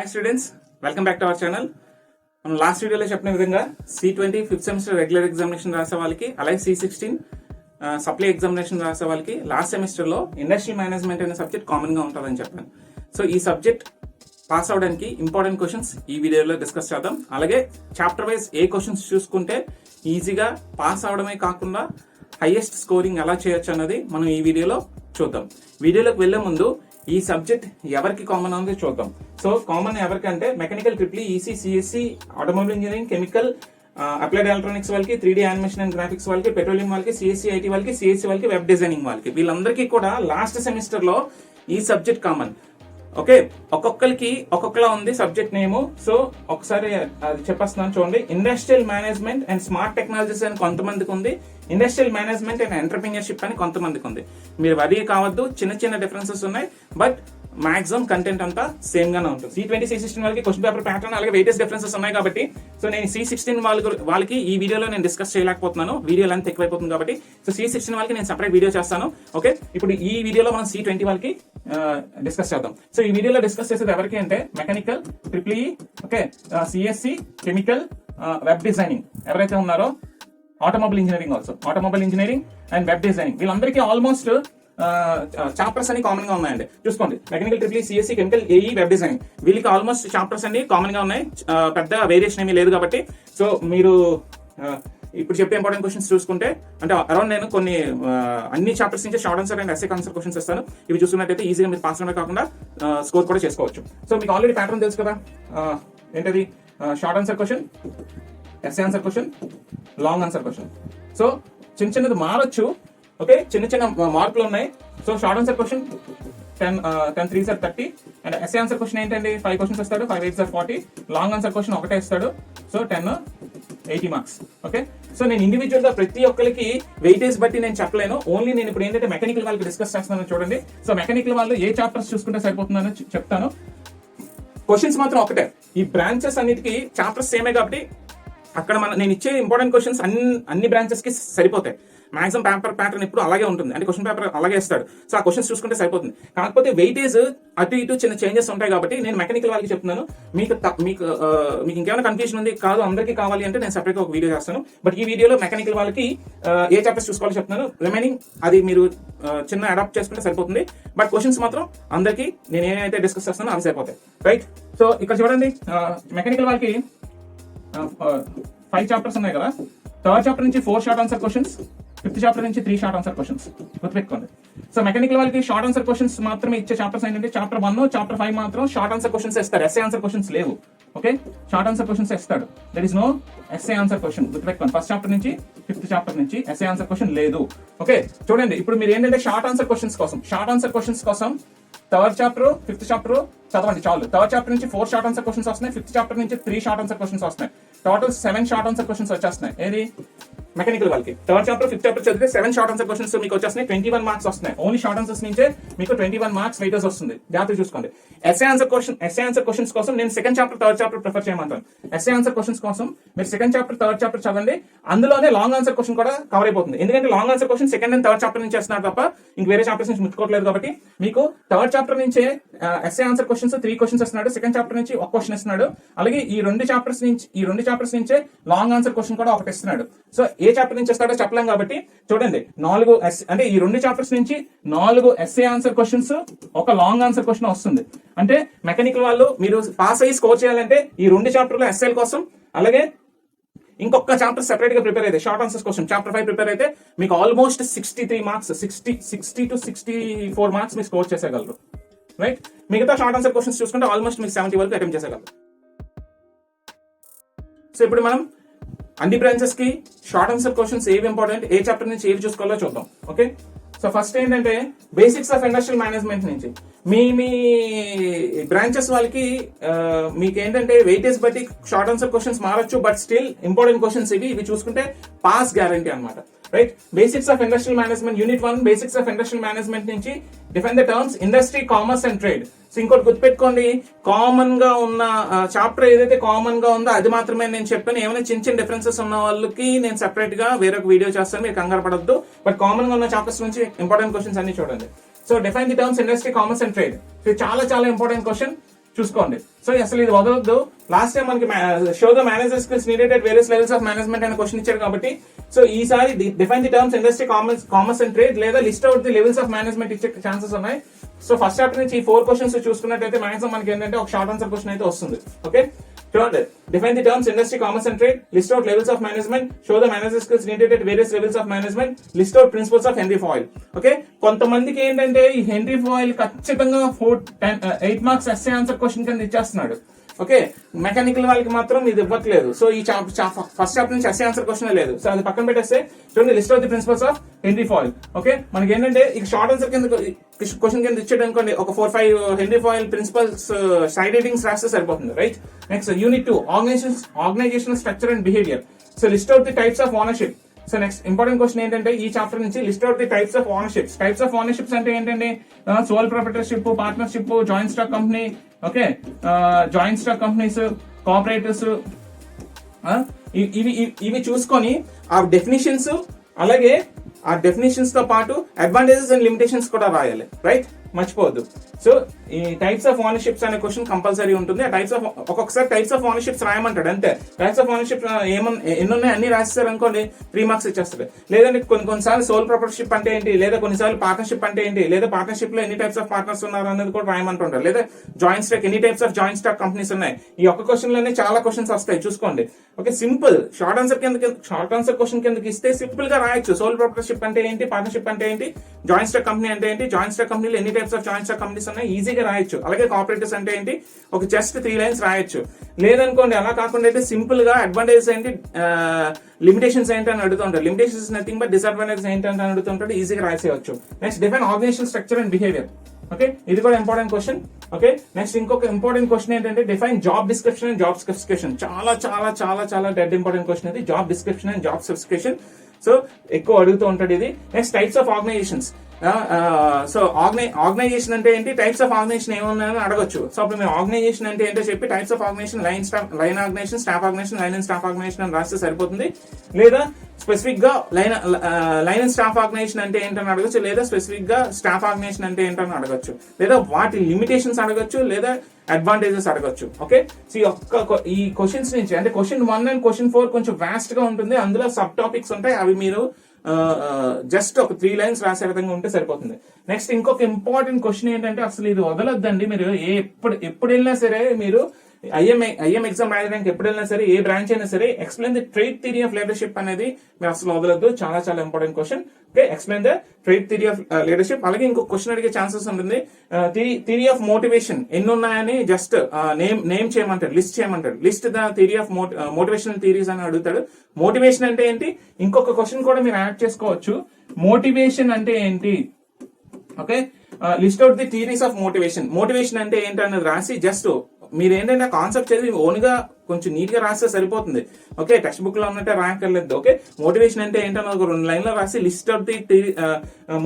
Hi students, welcome back to our channel. మనం last వీడియోలో చెప్పిన విధంగా C20 fifth semester regular examination రాసే వాళ్ళకి, అలాగే C16 సప్లై ఎగ్జామినేషన్ రాసే వాళ్ళకి లాస్ట్ సెమిస్టర్లో ఇండస్ట్రియల్ మేనేజ్మెంట్ అనే సబ్జెక్ట్ కామన్గా ఉంటుందని చెప్పాను. సో ఈ సబ్జెక్ట్ పాస్ అవడానికి ఇంపార్టెంట్ క్వశ్చన్స్ ఈ వీడియోలో డిస్కస్ చేద్దాం. అలాగే చాప్టర్ వైజ్ ఏ క్వశ్చన్స్ చూసుకుంటే ఈజీగా పాస్ అవడమే కాకుండా హైయెస్ట్ స్కోరింగ్ ఎలా చేయొచ్చు అన్నది మనం ఈ వీడియోలో చూద్దాం. వీడియోలోకి వెళ్లే ముందు ఈ సబ్జెక్ట్ ఎవరికి కామన్ అనేది చూద్దాం. సో కామన్ ఎవరికంటే mechanical triple EC, CSC, automobile engineering, chemical, applied electronics వాళ్ళకి, 3D యానిమేషన్ అండ్ గ్రాఫిక్స్ వాళ్ళకి, పెట్రోలియం వాళ్ళకి, సిఎస్సి ఐటీ వాళ్ళకి, సిఎస్సి వాళ్ళకి, వెబ్ డిజైనింగ్ వాళ్ళకి, వీళ్ళందరికీ కూడా లాస్ట్ సెమిస్టర్ లో ఈ సబ్జెక్ట్ కామన్. ఓకే, ఒక్కొక్కరికి ఒక్కొక్కలా ఉంది సబ్జెక్ట్ నేమ్. సో ఒకసారి అది చెప్పేస్తున్నాను చూడండి. Industrial management and smart technologies అని కొంతమందికి ఉంది, ఇండస్ట్రియల్ మేనేజ్మెంట్ అండ్ ఎంటర్ప్రీనియర్షిప్ అని కొంతమందికి ఉంది. మీరు వరీ కావద్దు, చిన్న చిన్న డిఫరెన్సెస్ ఉన్నాయి, బట్ మాక్సిమం కంటెంట్ అంతా సేమ్ గానే ఉంటుంది. C20 C16 వాళ్ళకి క్వశ్చన్ పేపర్ ప్యాటర్న్ అలాగే వెయిటేజ్ డిఫరెన్సెస్ ఉన్నాయి కాబట్టి సో నేను C16 వాళ్ళకి ఈ వీడియోలో నేను డిస్కస్ చేయలేకపోతున్నాను, వీడియో లెంత్ ఎక్కువైపోతుంది కాబట్టి. సో C16 వాళ్ళకి నేను సెపరేట్ వీడియో చేస్తాను. ఓకే, ఇప్పుడు ఈ వీడియోలో మనం C20 వాళ్ళకి డిస్కస్ చేద్దాం. సో ఈ వీడియోలో డిస్కస్ చేసేది ఎవరికి అంటే mechanical, triple E, okay, CSC, chemical, web designing ఎవరైతే ఉన్నారో, automobile engineering also, automobile engineering and web designing, వీళ్ళందరికీ ఆల్మోస్ట్ చాప్టర్స్ అన్ని కామన్ గా ఉన్నాయండి. చూసుకోండి, mechanical, triple, CSC, chemical, AE, web designing, వీళ్ళకి ఆల్మోస్ట్ చాప్టర్స్ అన్ని కామన్ గా ఉన్నాయి. పెద్ద వేరియేషన్ ఏమీ లేదు కాబట్టి సో మీరు ఇప్పుడు చెప్పే ఇంపార్టెంట్ క్వశ్చన్స్ చూసుకుంటే అంటే అరౌండ్ నేను కొన్ని అన్ని చాప్టర్స్ నుంచి short answer and SA answer questions ఇస్తాను. ఇవి చూసుకున్నట్టయితే ఈజీగా మీరు పాస్ అవడం కాకుండా స్కోర్ కూడా చేసుకోవచ్చు. సో మీకు ఆల్రెడీ ప్యాటర్న్ తెలుసు కదా, ఏంటది? Short answer question, SA answer question, long answer question. So చిన్న చిన్నది మారొచ్చు, ఓకే, చిన్న చిన్న మార్కులు ఉన్నాయి. So short answer question 10 3s are 30 and SA answer question ఏంటండి 5 క్వశ్చన్స్ ఇస్తాడు, 5 8s are 40. Long answer question ఒకటే ఇస్తాడు, సో 10 80 మార్క్స్. ఓకే, సో నేను ఇండివిజువల్ గా ప్రతి ఒక్కరికి వెయిటేజ్ బట్టి నేను చెప్పలేను. ఓన్లీ నేను ఇప్పుడు ఏంటంటే మెకానికల్ వాళ్ళకి డిస్కస్ చేస్తాను చూడండి. సో మెకానికల్ వాళ్ళు ఏ చాప్టర్స్ చూసుకుంటే సరిపోతుందని చెప్తాను. క్వశ్చన్స్ మాత్రం ఒకటే, ఈ బ్రాంచెస్ అన్నిటికీ చాప్టర్స్ సేమే కాబట్టి అక్కడ నేను ఇచ్చే ఇంపార్టెంట్ క్వశ్చన్స్ అన్ని బ్రాంచెస్ కి సరిపోతాయి. మాక్సిమం పేపర్ ప్యాటర్న్ ఇప్పుడు అలాగే ఉంటుంది, అంటే క్వశ్చన్ పేపర్ అలాగే ఇస్తాడు. సో ఆ క్వశ్చన్స్ చూసుకుంటే సరిపోతుంది. కాకపోతే వెయిటేజ్ అటు ఇటు చిన్న చేంజెస్ ఉంటాయి కాబట్టి నేను మెకానికల్ వాళ్ళకి చెప్తున్నాను. మీకు ఇంకేమైనా కన్ఫ్యూజన్ ఉంది కాదు అందరికీ కావాలి అంటే నేను సెపరేట్ గా ఒక వీడియో చేస్తాను. బట్ ఈ వీడియోలో మెకానికల్ వాళ్ళకి ఏ చాప్టర్స్ చూసుకోవాలో చెప్తున్నాను. రిమైనింగ్ అది మీరు చిన్న అడాప్ట్ చేసుకుంటే సరిపోతుంది. బట్ క్వశ్చన్స్ మాత్రం అందరికీ నేను ఏమైతే డిస్కస్ చేస్తానో అవి సరిపోతాయి, రైట్? సో ఇక్కడ చూడండి, మెకానికల్ వాళ్ళకి 5 చాప్టర్స్ ఉన్నాయి కదా. థర్డ్ చాప్టర్ నుంచి 4 short answer questions, fifth chapter నుంచి 3 షార్ట్ ఆన్సర్ క్వశ్చన్స్ గుర్తుపెట్టుకోండి. సో మెకానికల్ వాళ్ళకి షార్ట్ ఆన్సర్ క్వశ్చన్స్ మాత్రమే ఇచ్చే చాప్టర్స్ ఏంటంటే చాప్టర్ 1, చాప్టర్ 5 మాత్రం షార్ట్ ఆన్సర్ క్వశ్చన్స్ ఇస్తారు, ఎస్ఏ ఆన్సర్ క్వశ్చన్స్ లేవు. ఓకే, షార్ట్ ఆన్సర్ క్వశ్చన్స్ ఇస్తాడు, there is no SA answer question గుర్తుపెట్టుకోండి. ఫస్ట్ చాప్టర్ నుంచి ఫిఫ్త్ చాప్టర్ నుంచి ఎస్ఏ ఆన్సర్ క్వశ్చన్ లేదు. ఓకే, చూడండి ఇప్పుడు మీరు ఏంటంటే షార్ట్ ఆన్సర్ క్వశ్చన్స్ కోసం థర్డ్ చాప్టర్, ఫిఫ్త్ చాప్టర్ చదవండి చాలు. థర్డ్ చాప్టర్ నుంచి 4 షార్ట్ ఆన్సర్ క్వశ్చన్స్ వస్తున్నాయి, ఫిఫ్త్ చాప్టర్ నుంచి 3 షార్ట్ ఆన్సర్ క్వశ్చన్స్ వస్తున్నాయి. టోటల్ 7 షార్ట్ ఆన్సర్ క్వశ్చన్స్ వచ్చేస్తున్నాయి. ఏది మెకానికల్ వాళ్ళకి థర్డ్ చాప్టర్, ఫిఫ్త్ చాప్టర్ చదివితే 7 షార్ట్ ఆన్సర్ క్వశ్చన్స్ మీకు వచ్చేస్తున్నాయి. 21 మార్క్స్ వస్తున్నాయి. ఓన్లీ షార్ట్ ఆన్సర్స్ నుంచే మీకు 21 మార్క్స్ వెయిటేజ్ వస్తుంది. జాగ్రత్తగా చూసుకోండి. ఎస్ఏ ఆన్సర్ క్వశ్చన్స్ కోసం నేను second chapter, third chapter prefer చేయమంటాను. ఎస్ఏ ఆన్సర్ క్వశ్చన్స్ కోసం మీరు సెకండ్ చాప్టర్, థర్డ్ చాప్టర్ చదవండి. అందులోనే లాంగ్ ఆన్సర్ క్వశ్చన్ కూడా కవర్ అయిపోతుంది. ఎందుకంటే long answer question second and third chapter నుంచి చేస్తున్నారు తప్ప ఇంక వేరే చాప్టర్స్ నుంచి ముట్టుకోవట్లేదు. కాబట్టి మీకు థర్డ్ చాప్టర్ నుంచే ఎస్ఏ ఆన్సర్ క్వశ్చన్స్ 3 క్వశ్చన్స్ ఇస్తున్నాడు, సెకండ్ చాప్టర్ నుంచి 1 క్వశ్చన్ ఇస్తున్నాడు. అలాగే ఈ రెండు చాప్టర్స్ నుంచే లాంగ్ ఆన్సర్ క్వశ్చన్ కూడా ఒకటి ఇస్తున్నాడు. సో ఏ చాప్టర్ నుంచి ఇస్తాడో చెప్పలేం కాబట్టి చూడండి, 4 అంటే ఈ 2 చాప్టర్స్ నుంచి 4 SA answer questions, 1 long answer question వస్తుంది. అంటే మెకానికల్ వాళ్ళు మీరు పాస్ అయ్యి స్కోర్ చేయాలంటే ఈ 2 చాప్టర్లో ఎస్ఏల కోసం, అలాగే ఇంకొక చాప్టర్ సెపరేట్ గా ప్రిపేర్ అయితే షార్ట్ ఆన్సర్స్ కోసం చాప్టర్ 5 ప్రిపేర్ అయితే మీకు ఆల్మోస్ట్ 63 మార్క్స్, 60 to 64 మార్క్స్ మీరు స్కోర్ చేసేయగలరు, రైట్? మిగతా షార్ట్ ఆన్సర్ క్వశ్చన్స్ చూసుకుంటే ఆల్మోస్ట్ మీకు 70 వరకు అటెంప్ట్ చేసేయగలరు. సో ఇప్పుడు మనం అన్ని బ్రాంచెస్ కి షార్ట్ ఆన్సర్ క్వశ్చన్స్ ఏవి ఇంపార్టెంట్, ఏ చాప్టర్ నుంచి ఏవి చూసుకోవాలో చూద్దాం. ఓకే, సో ఫస్ట్ ఏంటంటే బేసిక్స్ ఆఫ్ ఇండస్ట్రియల్ మేనేజ్మెంట్ నుంచి మీ బ్రాంచెస్ వాళ్ళకి మీకు ఏంటంటే వెయిటేజ్ బట్టి షార్ట్ ఆన్సర్ క్వశ్చన్స్ మారచ్చు, బట్ స్టిల్ ఇంపార్టెంట్ క్వశ్చన్స్ ఇవి చూసుకుంటే పాస్ గ్యారంటీ అనమాట, right? Basics of industrial management unit 1 basics of industrial management నుంచి define the terms industry, commerce and trade. So ఇంకోటి గుర్తుపెట్టుకోండి, కామన్ గా ఉన్న చాప్టర్ ఏదైతే కామన్ గా ఉందో అది మాత్రమే నేను చెప్పాను. ఏమైనా చిన్న డిఫరెన్సెస్ ఉన్న వాళ్ళకి నేను సెపరేట్ గా వేరొక వీడియో చేస్తాను, మీరు కంగారు పడద్దు. బట్ కామన్ గా ఉన్న చాప్టర్స్ నుంచి ఇంపార్టెంట్ క్వశ్చన్స్ అన్ని చూడండి. So define the terms industry, commerce and trade. So చాలా చాలా ఇంపార్టెంట్ క్వశ్చన్. చూసుకోండి. సో అసలు ఇది వదలొద్దు. లాస్ట్ టైం మనకి show the manager skills needed at various levels of management అనే క్వశ్చన్ ఇచ్చారు కాబట్టి సో ఈసారి define the terms industry, commerce and trade లేదా list out the levels of management ఇచ్చే ఛాన్సెస్ ఉన్నాయి. సో ఫస్ట్ చాప్టర్ నుంచి ఈ 4 క్వశ్చన్స్ చూసుకున్నట్టయితే మాక్సిమం మనకి ఏంటంటే ఒక షార్ట్ ఆన్సర్ క్వశ్చన్ అయితే వస్తుంది. ఓకే, చూడండి. Define the terms industry, commerce and trade, list out levels of management, show the manager skills needed at various levels of management, list out principles of Henry Fayol. Okay, కొంతమందికి ఏంటంటే ఈ henry foil ఖచ్చితంగా 8 marks SA answer question కింద ఇచ్చేస్తున్నాడు. Okay, mechanical వాళ్ళకి మాత్రం ఇది ఇవ్వట్లేదు. So ఈ ఫస్ట్ చాప్టర్ నుంచి ఎస్ఏ ఆన్సర్ క్వశ్చన్ లేదు. సో అది పక్కన పెట్టేస్తే చూడండి, list of the principles of Henry Fayol. Okay, మనకి ఏంటంటే ఇక షార్ట్ ఆన్సర్ కింద క్వశ్చన్ కింద ఇచ్చాడు అనుకోండి, ఒక 4-5 Henry Fayol principles side readings రాస్తే సరిపోతుంది. Right, next unit 2 organisational structure and behaviour. So list out the types of ownership. So next important question ఏంటంటే ఈ చాప్టర్ నుంచి list out the types of ownerships. Types of ownerships అంటే ఏంటంటే sole proprietorship, partnership, joint stock company. Okay, joint stock companies, cooperatives, ఇవి చూసుకొని ఆ definitions, అలాగే ఆ డెఫినేషన్స్ తో పాటు అడ్వాంటేజెస్ అండ్ లిమిటేషన్స్ కూడా రాయాలి. రైట్, మర్చిపోవద్దు. సో ఈ టైప్స్ ఆఫ్ ఓనర్షిప్స్ అనే క్వశ్చన్ కంపల్సరీ ఉంటుంది. ఆ టైప్స్ ఆఫ్ ఒక్కొక్కసారి టైప్స్ ఆఫ్ ఓనర్షిప్స్ రాయమంటాడు అంతే. టైప్స్ ఆఫ్ ఓనర్షిప్ ఎన్ని ఉన్నాయి అన్ని రాసేసారు అనుకోండి, 3 మార్క్స్ ఇచ్చేస్తాడు. లేదంటే కొన్నిసార్లు సోల్ ప్రొప్రైటర్షిప్ అంటే ఏంటి, లేదా కొన్నిసార్లు పార్ట్నర్షిప్ అంటే ఏంటి, లేదా పార్ట్నర్షిప్ లో ఎన్ని టైప్స్ ఆఫ్ పార్ట్నర్స్ ఉన్నారు అనేది కూడా రాయమంటుంటారు. లేదా జాయింట్ స్టాక్, ఎన్ని types of joint stock companies ఉన్నాయి. ఈ ఒక్క క్వశ్చన్ లోనే చాలా క్వశ్చన్స్ వస్తాయి, చూసుకోండి. Okay, simple short answer question కిందకి ఇస్తే సింపుల్ గా రాయొచ్చు. సోల్ ప్రొప్రైటర్షిప్ అంటే ఏంటి, పార్ట్నర్షిప్ అంటే ఏంటి, జాయింట్ స్టాక్ కంపెనీ అంటే ఏంటి, జాయింట్ స్టాక్ కంపెనీలో ఎన్ని types of joint stock companies ఉన్నాయి, ఈజీగా రాయొచ్చు. అలాగే కోఆపరేటివ్స్ అంటే ఏంటి, ఒక జస్ట్ 3 లైన్స్ రాయొచ్చు. లేదనుకోండి అలా కాకుండా అయితే సింపుల్ గా అడ్వాంటేజెస్ ఏంటి, లిమిటేషన్స్ ఏంటి అని అడుగుతుంటారు. లిమిటేషన్స్ నథింగ్ బట్ డిసడ్వాంటేజెస్ ఏంటి అని అడుగుతుంటాడు, ఈజీగా రాసేయచ్చు. Next define organisational structure and behaviour. Okay, ఇది కూడా ఇంపార్టెంట్ క్వశ్చన్. ఓకే, నెక్స్ట్ ఇంకొక ఇంపార్టెంట్ క్వశ్చన్ ఏంటంటే define job description and job specification. చాలా చాలా చాలా చాలా డెడ్ ఇంపార్టెంట్ క్వశ్చన్ ఇది, job description and job specification. So ఎక్కువ అడుగుతూ ఉంటాడు ఇది. Next types of organisations. So organisation అంటే ఏంటి, టైప్స్ ఆఫ్ ఆర్గనైజేషన్ ఏమున్నాయని అడగొచ్చు. సో అప్పుడు మీరు ఆర్గనైజేషన్ అంటే ఏంటో చెప్పి types of organisation, line organisation, staff organisation, line and staff organisation అని రాస్తే సరిపోతుంది. లేదా స్పెసిఫిక్ గా లైన్ అండ్ స్టాఫ్ ఆర్గనైజేషన్ అంటే ఏంటని అడగచ్చు, లేదా స్పెసిఫిక్ గా స్టాఫ్ ఆర్గనైజేషన్ అంటే ఏంటని అడగచ్చు, లేదా వాటి లిమిటేషన్స్ అడగచ్చు, లేదా అడ్వాంటేజెస్ అడగచ్చు. ఓకే, సో ఈ క్వశ్చన్స్ నుంచి అంటే క్వశ్చన్ 1 అండ్ క్వశ్చన్ 4 కొంచెం వాస్ట్ గా ఉంటుంది. అందులో సబ్ టాపిక్స్ ఉంటాయి, అవి మీరు జస్ట్ ఒక 3 లైన్స్ రాసే విధంగా ఉంటే సరిపోతుంది. నెక్స్ట్ ఇంకొక ఇంపార్టెంట్ క్వశ్చన్ ఏంటంటే అసలు ఇది వదలొద్దండి. మీరు ఎప్పుడు వెళ్ళినా సరే, మీరు ఐఎం ఎగ్జామ్ రాయడానికి ఎప్పుడు వెళ్ళినా సరే, ఏ బ్రాంచ్ అయినా సరే, explain the trade theory of leadership అనేది మీరు అసలు వదలొద్దు. చాలా చాలా important question. Okay, explain the trade theory of leadership. అలాగే ఇంకొక క్వశ్చన్ అడిగే ఛాన్సెస్ ఉంటుంది, థియరీ ఆఫ్ మోటివేషన్ ఎన్ని ఉన్నాయని జస్ట్ నేమ్ చేయమంటాడు, లిస్ట్ చేయమంటాడు. List the theory of motivational theories అని అడుగుతాడు. మోటివేషన్ అంటే ఏంటి, ఇంకొక క్వశ్చన్ కూడా మీరు యాడ్ చేసుకోవచ్చు, మోటివేషన్ అంటే ఏంటి. Okay, list out the theories of motivation. Motivation అంటే ఏంటి అనేది రాసి జస్ట్ మీరు ఏంటంటే కాన్సెప్ట్ చదివి ఓన్ గా కొంచెం నీట్ గా రాస్తే సరిపోతుంది. ఓకే, టెక్స్ట్ బుక్ లో ఉన్నట్టే రాయక్కర్లేదు. ఓకే, మోటివేషన్ అంటే ఏంటని ఒక 2 లైన్లో రాసి list of the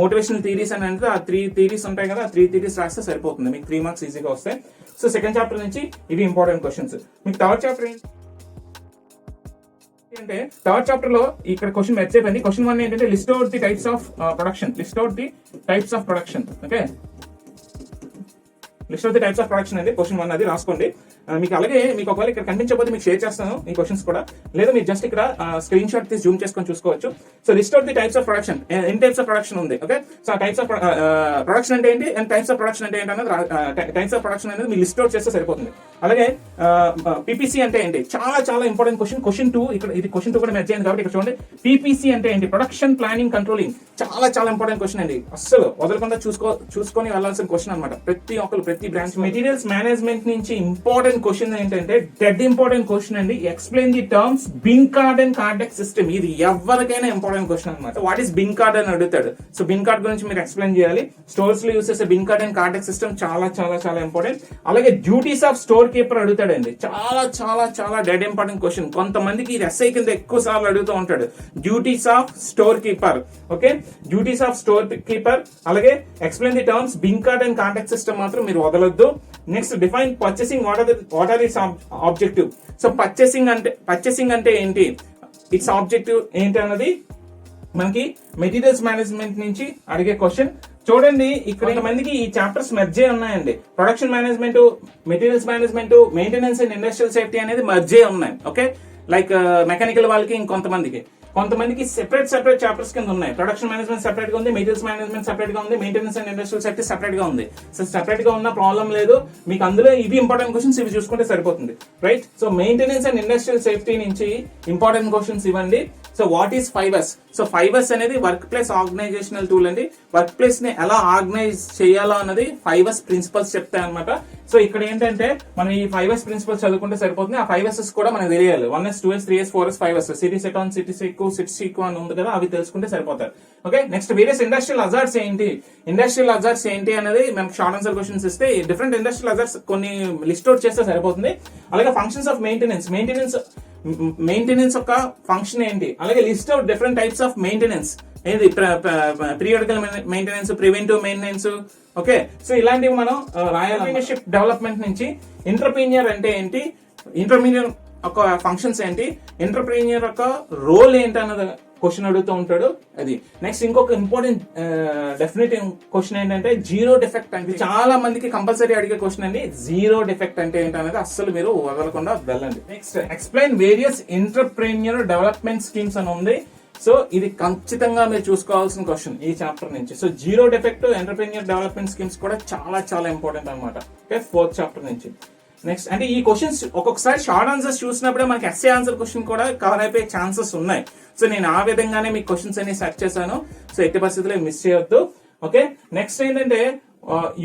motivational theories అని అంటే ఆ 3 థియరీస్ ఉంటాయి కదా, ఆ 3 థియరీస్ రాస్తే సరిపోతుంది. మీకు 3 మార్క్స్ ఈజీగా వస్తాయి. సో సెకండ్ చాప్టర్ నుంచి ఇవి ఇంపార్టెంట్ క్వశ్చన్స్. మీకు థర్డ్ చాప్టర్ అంటే థర్డ్ చాప్టర్ లో ఇక్కడ క్వశ్చన్ మర్చిపోయింది. క్వశ్చన్ 1 ఏంటంటే list out the types of production. List out the types of production. Okay, list of the types of production అనేది క్వశ్చన్ 1 అది రాసుకోండి. మీకు అలాగే మీకు ఒకవేళ ఇక్కడ కనిపించకపోతే మీకు షేర్ చేస్తాను ఈ క్వశ్చన్స్ కూడా, లేదా మీరు జస్ట్ ఇక్కడ స్క్రీన్ షాట్ తీసి జూమ్ చేసుకొని చూసుకోవచ్చు. So list out the types of production, ఎన్ని టైప్స్ ఆఫ్ ప్రొడక్షన్ ఉంది. Okay, so types of production అంటే ఏంటి అండ్ టైప్స్ ఆఫ్ ప్రొడక్షన్ అంటే ఏంటి అనేది టైప్స్ ఆఫ్ ప్రొడక్షన్ అనేది మీరు లిస్ట్ అవుట్ చేస్తే సరిపోతుంది. అలాగే పీపీసీ అంటే ఏంటి, చాలా చాలా ఇంపార్టెంట్ క్వశ్చన్. క్వశ్చన్ 2 ఇక్కడ, ఇది క్వశ్చన్ 2 కూడా మెర్జ్ అయింది కాబట్టి ఇక్కడ చూడండి. పీపీసీ అంటే ఏంటి, ప్రొడక్షన్ ప్లానింగ్ కంట్రోలింగ్. చాలా చాలా ఇంపార్టెంట్ క్వశ్చన్ అండి, అస్సలు వదలకుండా చూసుకొని వెళ్ళాల్సిన క్వశ్చన్ అనమాట. ప్రతి బ్రాంచ్ మెటీరియల్స్ మేనేజ్మెంట్ నుంచి ఇంపార్టెంట్ క్వశ్చన్ ఏంటంటే డెడ్ ఇంపార్టెంట్ క్వశ్చన్ అండి. Explain the terms bin card and kardex system. ఇది ఎవరికైనా ఇంపార్టెంట్ క్వశ్చన్ అనమాట. వాట్ ఈస్ బిన్ కార్డ్ అని అడుగుతాడు. సో బిన్ కార్డ్ గురించి మీరు ఎక్స్ప్లెయిన్ చేయాలి. స్టోర్స్ లో యూస్ చేసే bin card and kardex system చాలా చాలా చాలా ఇంపార్టెంట్. అలాగే డ్యూటీస్ ఆఫ్ స్టోర్ కీపర్ అడుగుతాడండి. చాలా చాలా చాలా డెడ్ ఇంపార్టెంట్ క్వశ్చన్. కొంతమందికి ఇది ఎస్ఐ కింద ఎక్కువ సార్లు అడుగుతూ ఉంటాడు. Duties of store keeper. Okay, duties of store keeper. అలాగే explain the terms bin card and contact system మాత్రం మీరు వదలొద్దు. Next define purchasing. What are its objective. So purchasing అంటే ఏంటి, ఇట్స్ ఆబ్జెక్టివ్ ఏంటి అన్నది మనకి మెటీరియల్స్ మేనేజ్మెంట్ నుంచి అడిగే క్వశ్చన్. చూడండి ఇక్కడ మందికి ఈ చాప్టర్స్ మర్జే ఉన్నాయండి. Production management, materials management, maintenance and industrial safety అనేది మర్జే ఉన్నాయి. ఓకే, లైక్ మెకానికల్ వాళ్ళకి కొంతమందికి సెపరేట్ చాప్టర్స్ కింద ఉన్నాయి. ప్రొడక్షన్ మేనేజ్మెంట్ సెపరేట్ గా ఉంది, మెటీరియల్స్ మేనేజ్మెంట్ సెపరేట్ గా ఉంది, maintenance and industrial safety separate గా ఉంది. సో సెపరేట్ గా ఉన్న ప్రాబ్లం లేదు మీకు. అందులో ఇవి ఇంపార్టెంట్ క్వశ్చన్స్ ఇవి చూసుకుంటే సరిపోతుంది, right? So maintenance and industrial safety నుంచి ఇంపార్టెంట్ క్వశ్చన్స్ ఇవ్వండి. So what is 5S? So 5S అనేది వర్క్ ప్లేస్ ఆర్గనైజేషనల్ టూల్ అండి. వర్క్ ప్లేస్ ని ఎలా ఆర్గనైజ్ చేయాలో అన్నది 5S ప్రిన్సిపల్స్ చెప్తాయి అనమాట. సో ఇక్కడ ఏంటంటే మనం ఈ 5S ప్రిన్సిపల్స్ చదువుకుంటే సరిపోతుంది. ఆ 5S కూడా మనకు తెలియాలి. 1S, 2S, 3S, 4S, 5S, సిటీ సెట్ ఆన్, సిటీ సిక్కు, సిటీ సిక్కు అని ఉంది కదా, అవి తెలుసుకుంటే సరిపోతారు. Okay, next various industrial hazards ఏంటి, అనేది మనకు షార్ట్ ఆన్సర్ క్వశ్చన్స్ ఇస్తే డిఫరెంట్ ఇండస్ట్రియల్ హజార్డ్స్ కొన్ని లిస్ట్ అవుట్ చేస్తే సరిపోతుంది. అలాగే ఫంక్షన్స్ ఆఫ్ మెయింటెనెన్స్ యొక్క ఫంక్షన్ ఏంటి, అలాగే list out different types of maintenance ఏది, periodical maintenance, preventive maintenance. Okay, so ఇలాంటివి మనం రాయాలి. డెవలప్మెంట్ నుంచి ఎంటర్ప్రీనియర్ అంటే ఏంటి, ఎంటర్ప్రీనియర్ యొక్క ఫంక్షన్స్ ఏంటి, ఎంటర్ప్రీనియర్ యొక్క రోల్ ఏంటి అన్నది క్వశ్చన్ అడుగుతూ ఉంటాడు. అది నెక్స్ట్ ఇంకొక ఇంపార్టెంట్ డెఫినెట్ క్వశ్చన్ ఏంటంటే జీరో డిఫెక్ట్ అంటే చాలా మందికి కంపల్సరీ అడిగే క్వశ్చన్ అండి. జీరో డిఫెక్ట్ అంటే ఏంటనేది అస్సలు మీరు వదలకుండా వెళ్ళండి. Next explain various entrepreneur development schemes అని ఉంది. సో ఇది ఖచ్చితంగా మీరు చూసుకోవాల్సిన క్వశ్చన్ ఈ చాప్టర్ నుంచి. So zero defect entrepreneur development schemes కూడా చాలా ఇంపార్టెంట్ అనమాట. ఓకే, 4th చాప్టర్ నుంచి. నెక్స్ట్ అంటే ఈ క్వశ్చన్స్ ఒక్కొక్కసారి షార్ట్ ఆన్సర్స్ చూసినప్పుడే మనకి ఎస్ఏ ఆన్సర్ క్వశ్చన్ కూడా కవర్ అయిపోయే ఛాన్సెస్ ఉన్నాయి. సో నేను ఆ విధంగానే మీకు క్వశ్చన్స్ అన్ని సెర్చ్ చేశాను. సో ఎట్టి పరిస్థితుల్లో మిస్ చేయొద్దు. ఓకే, నెక్స్ట్ ఏంటంటే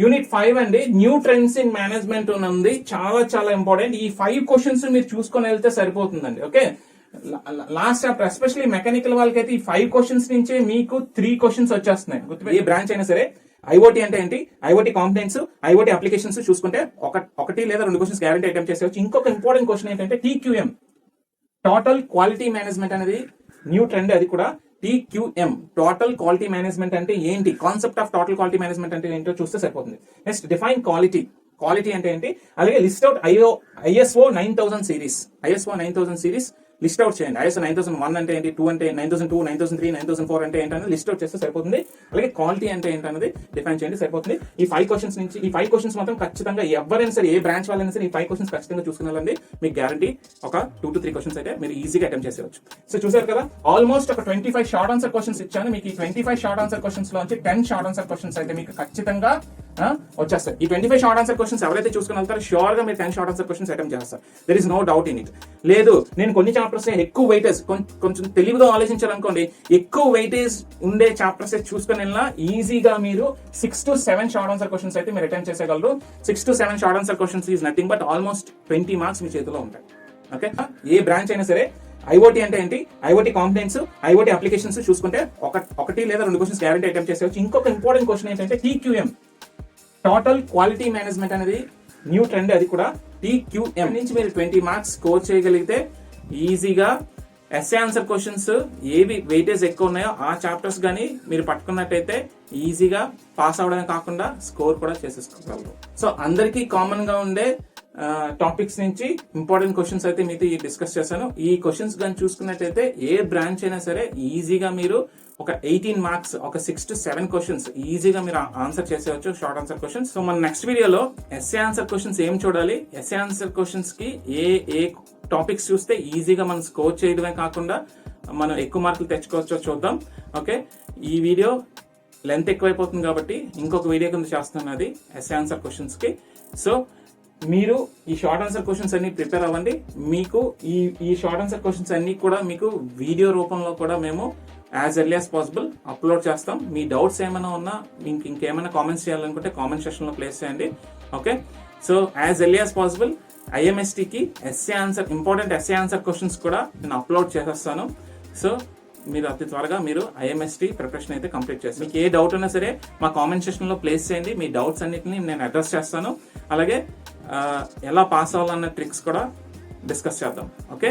యూనిట్ 5 అండి, న్యూ ట్రెండ్స్ ఇన్ మేనేజ్మెంట్ ఉంది. చాలా ఇంపార్టెంట్. ఈ 5 క్వశ్చన్స్ మీరు చూసుకొని వెళ్తే సరిపోతుందండి. Okay, last chapter especially mechanical వాళ్ళకైతే ఈ 5 క్వశ్చన్స్ నుంచే మీకు 3 క్వశ్చన్స్ వచ్చేస్తున్నాయి. ఏ బ్రాంచ్ అయినా సరే ఐఓటీ అంటే ఏంటి, ఐఓటీ కాంపోనెంట్స్, ఐఓటీ అప్లికేషన్స్ చూసుకుంటే ఒకటి లేదా 2 క్వశ్చన్స్ గ్యారంటీ అటెంప్ట్ చేసేవచ్చు. ఇంకొక ఇంపార్టెంట్ క్వశ్చన్ ఏంటంటే TQM, టోటల్ క్వాలిటీ మేనేజ్మెంట్ అనేది న్యూ ట్రెండ్. అది కూడా TQM, టోటల్ క్వాలిటీ మేనేజ్మెంట్ అంటే ఏంటి, concept of total quality management అంటే ఏంటో చూస్తే సరిపోతుంది. నెక్స్ట్ డిఫైన్ క్వాలిటీ అంటే ఏంటి, అలాగే list out ISO 9000 series list out చేయండి. ISO 9001 అంటే ఏంటి, 2 అంటే 9002, 9003, 9004 అంటే ఏంటనేది లిస్ట్ అవుట్ చేస్తే సరిపోతుంది. అలాగే క్వాలిటీ అంటే ఏంటనేది డిఫైన్ చేయండి, సరిపోతుంది. ఈ 5 క్వశ్చన్స్ నుంచి ఈ 5 క్వశ్చన్స్ మాత్రం ఖచ్చితంగా ఎవరైనా సరే, ఏ బ్రాంచ్ వాళ్ళైనా సరే ఈ 5 క్వశ్చన్స్ ఖచ్చితంగా చూసుకున్నారండి. మీకు గ్యారంటీ ఒక 2 to 3 క్వశ్చన్స్ అయితే మీరు ఈజీగా అటెంప్ట్ చేసేవచ్చు. సో చూసారు కదా, ఆల్మోస్ట్ ఒక 25 షార్ట్ ఆన్సర్ క్వశ్చన్స్ ఇచ్చాను. మీకు ఈ 25 షార్ట్ ఆన్సర్ క్వశ్చన్స్ లోంచి 10 షార్ట్ ఆన్సర్ క్వశ్చన్స్ అయితే మీకు ఖచ్చితంగా వచ్చేస్తాయి. ఈ 25 షార్ట్ ఆన్సర్ క్వశ్చన్స్ ఎవరైతే చూసుకుని వెళ్తారో ష్యూర్ గా మీరు 10 షార్ట్ ఆన్సర్ క్వశ్చన్స్ అటెంప్ట్ చేస్తారు. There is no doubt in it. లేదు నేను కొన్ని చాప్టర్స్ ఎక్కువ వెయిటేజ్ కొంచెం తెలివిగా ఆలోచించాలనుకోండి, ఎక్కువ వెయిటేజ్ ఉండే చాప్టర్స్ చూసుకుని వెళ్ళినా ఈజీగా మీరు 6 to 7 షార్ట్ ఆన్సర్ క్వశ్చన్స్ అయితే మీరు అటెంప్ట్ చేసేయగలరు. 6 to 7 short answer questions is nothing but almost 20 marks మీ చేతిలో ఉంటాయి. ఓకే, ఏ బ్రాంచ్ అయినా సరే ఐఓటీ అంటే ఏంటి, ఐఓటీ కాంపోనెంట్స్, ఐఓటీ అప్లికేషన్స్ చూసుకుంటే ఒకటి లేదా 2 క్వశ్చన్స్ గ్యారంటీ అటెంప్ట్ చేసేవచ్చు. ఇంకొక ఇంపార్టెంట్ క్వశ్చన్ ఏంటంటే TQM, టోటల్ క్వాలిటీ మేనేజ్మెంట్ అనేది న్యూ ట్రెండ్. అది కూడా TQM నుంచి మీరు 20 మార్క్స్ స్కోర్ చేయగలిగితే ఈజీగా ఎస్ఏ ఆన్సర్ క్వశ్చన్స్ ఏవి వెయిటేజ్ ఎక్కువ ఉన్నాయో ఆ చాప్టర్స్ కానీ మీరు పట్టుకున్నట్టయితే ఈజీగా పాస్ అవడమే కాకుండా స్కోర్ కూడా చేసేసుకోగలరు. సో అందరికీ కామన్ గా ఉండే టాపిక్స్ నుంచి ఇంపార్టెంట్ క్వశ్చన్స్ అయితే మీతో డిస్కస్ చేశాను. ఈ క్వశ్చన్స్ కానీ చూసుకున్నట్టయితే ఏ బ్రాంచ్ అయినా సరే ఈజీగా మీరు ఒక 18 మార్క్స్, ఒక 6 to 7 క్వశ్చన్స్ ఈజీగా మీరు ఆన్సర్ చేసేవచ్చు, షార్ట్ ఆన్సర్ క్వశ్చన్స్. సో మన నెక్స్ట్ వీడియోలో ఎస్ఏ ఆన్సర్ క్వశ్చన్స్ ఏం చూడాలి, ఎస్ఏ ఆన్సర్ క్వశ్చన్స్ కి ఏ టాపిక్స్ చూస్తే ఈజీగా మనం స్కోర్ చేయడమే కాకుండా మనం ఎక్కువ మార్కులు తెచ్చుకోవచ్చో చూద్దాం. ఓకే, ఈ వీడియో లెంత్ ఎక్కువైపోతుంది కాబట్టి ఇంకొక వీడియో కింద చేస్తున్నాను, అది ఎస్ఏ ఆన్సర్ క్వశ్చన్స్ కి. సో మీరు ఈ షార్ట్ ఆన్సర్ క్వశ్చన్స్ అన్ని ప్రిపేర్ అవ్వండి. మీకు ఈ షార్ట్ ఆన్సర్ క్వశ్చన్స్ అన్ని కూడా మీకు వీడియో రూపంలో కూడా మేము as early as possible upload చేస్తాం. మీ డౌట్స్ ఏమైనా ఉన్నా, మీకు ఇంకేమైనా కామెంట్స్ చేయాలనుకుంటే కామెంట్ సెక్షన్ లో ప్లేస్ చేయండి. Okay, so as early as possible IMSTకి SA answer, important SA answer questions కూడా నేను అప్లోడ్ చేసేస్తాను. సో మీరు అతి త్వరగా మీరు IMST ప్రిపరేషన్ అయితే కంప్లీట్ చేస్తారు. మీకు ఏ డౌట్ ఉన్నా సరే మా కామెంట్ సెక్షన్ లో ప్లేస్ చేయండి. మీ డౌట్స్ అన్నిటిని నేను అడ్రస్ చేస్తాను. అలాగే ఎలా పాస్ అవ్వాలన్న ట్రిక్స్ కూడా డిస్కస్ చేద్దాం. ఓకే.